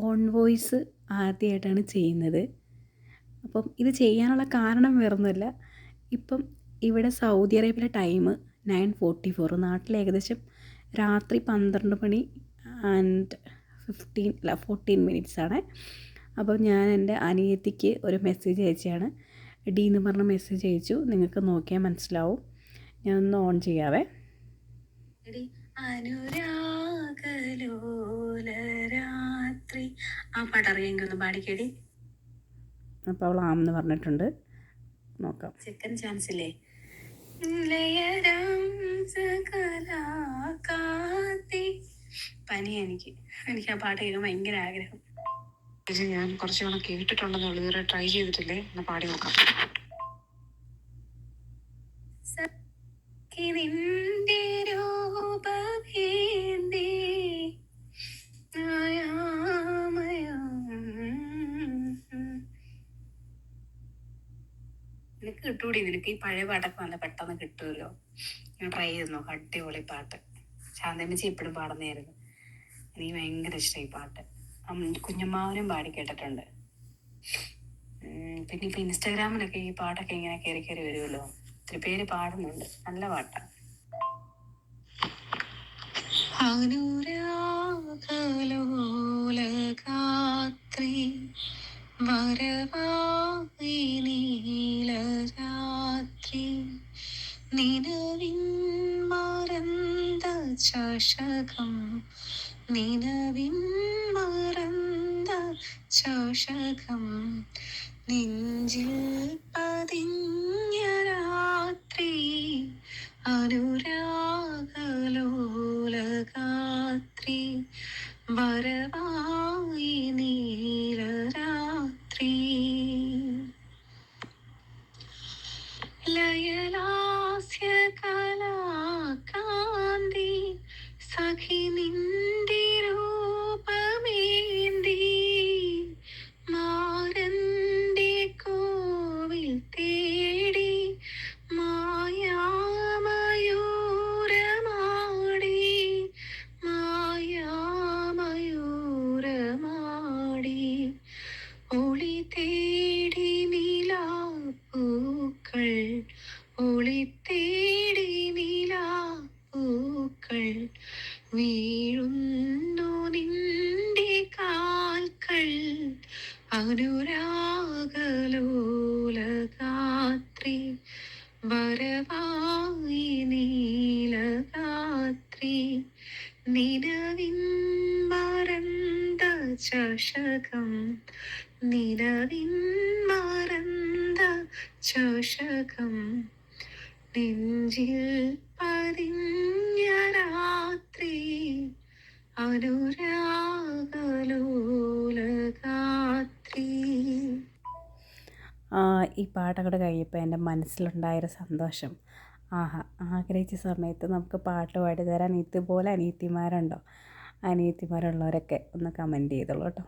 On voice ആദ്യമായിട്ടാണ് ചെയ്യുന്നത്. അപ്പം ഇത് ചെയ്യാനുള്ള കാരണം വേറൊന്നുമില്ല. ഇപ്പം ഇവിടെ സൗദി അറേബ്യയിലെ ടൈം 9:44, നാട്ടിൽ ഏകദേശം രാത്രി 12 മണി ആൻഡ് 14 മിനിറ്റ്സ് ആണ്. അപ്പം ഞാൻ എൻ്റെ അനിയത്തിക്ക് ഒരു മെസ്സേജ് അയച്ചാണ്. ഡി എന്ന് പറഞ്ഞ മെസ്സേജ് അയച്ചു. നിങ്ങൾക്ക് നോക്കിയാൽ മനസ്സിലാവും. ഞാനൊന്ന് ഓൺ ചെയ്യാവേ. അനുരാഗലോലരാത്രി ആ പാട്ട് അറിയാമെങ്കിൽ ഒന്ന് പാടിക്കേടി. അപ്പോൾ അവൾ ആമെന്ന് പറഞ്ഞിട്ടുണ്ട്. നോക്കാം. സെക്കൻഡ് ചാൻസ് ഇല്ലേ? പനി എനിക്ക് ആ പാട്ട് കേൾക്കാൻ ഭയങ്കര ആഗ്രഹം. ഞാൻ കുറച്ച് തവണ കേട്ടിട്ടുണ്ടെന്നുള്ളൂ, ഇതുവരെ ട്രൈ ചെയ്തിട്ടില്ലേ. ഒന്ന് പാടി നോക്കാം. നിന്റെ രൂപഭേദി നിനക്ക് കിട്ടൂടി, നിനക്ക് ഈ പഴയ പാട്ടൊക്കെ നല്ല പെട്ടെന്ന് കിട്ടുമല്ലോ. ഞാൻ ട്രൈ ചെയ്ത് നോക്കാം. അടിപൊളി പാട്ട്. ശാന്തമ്മച്ചി എപ്പോഴും പാടുന്നതായിരുന്നു. എനിക്ക് ഭയങ്കര ഇഷ്ടമായി പാട്ട്. കുഞ്ഞമ്മാവനും പാടി കേട്ടിട്ടുണ്ട്. പിന്നെ ഇപ്പം ഇൻസ്റ്റാഗ്രാമിലൊക്കെ ഈ പാട്ടൊക്കെ ഇങ്ങനെ കയറി കയറി വരുമല്ലോ. ഒത്തിരി പേര് പാടുന്നുണ്ട്. നല്ല പാട്ടാണ്. അനുരാഗലോലഗാത്രി വരവായി നീലരാത്രി നിലവിൻ മറന്ത ചഷകം നിലവിൻ മറന്ത ചഷകം നെഞ്ചിൽ പതിഞ്ഞ രാത്രി അനുരാഗലോലഗാത്രി വരവായി നീലരാത്രി ലയലാസ്യ കലാകാന്തി സഖി നിന്റെ രൂപമേന്തി മാരന്റെ കോവിൽ തേടി മായാമയൂരമാടി മായാമയൂരമാടി ഒളി തേടി നിലാപ്പൂക്കൾ ഒളി തേടി നിലാപ്പൂക്കൾ വീഴുന്നു നിന്റെ കാൽക്കൾ അനുരാഗലോലഗാത്രി വരവായി നീലഗാത്രി നിലവിൻ മറന്ത ചഷകം നിലവിൻ മറന്ത ചഷകം നെഞ്ചിൽ പതിഞ്ഞ രാത്രി അനുരാഗലോലഗാത്രി. ഈ പാട്ടങ്ങോട്ട് കഴിയപ്പോൾ എൻ്റെ മനസ്സിലുണ്ടായൊരു സന്തോഷം ആഗ്രഹിച്ച സമയത്ത് നമുക്ക് പാട്ട് പാടി തരാൻ ഇതുപോലെ അനിയത്തിമാരുണ്ടോ? അനിയത്തിമാരുള്ളവരൊക്കെ ഒന്ന് കമൻറ്റ് ചെയ്തോളൂ കേട്ടോ.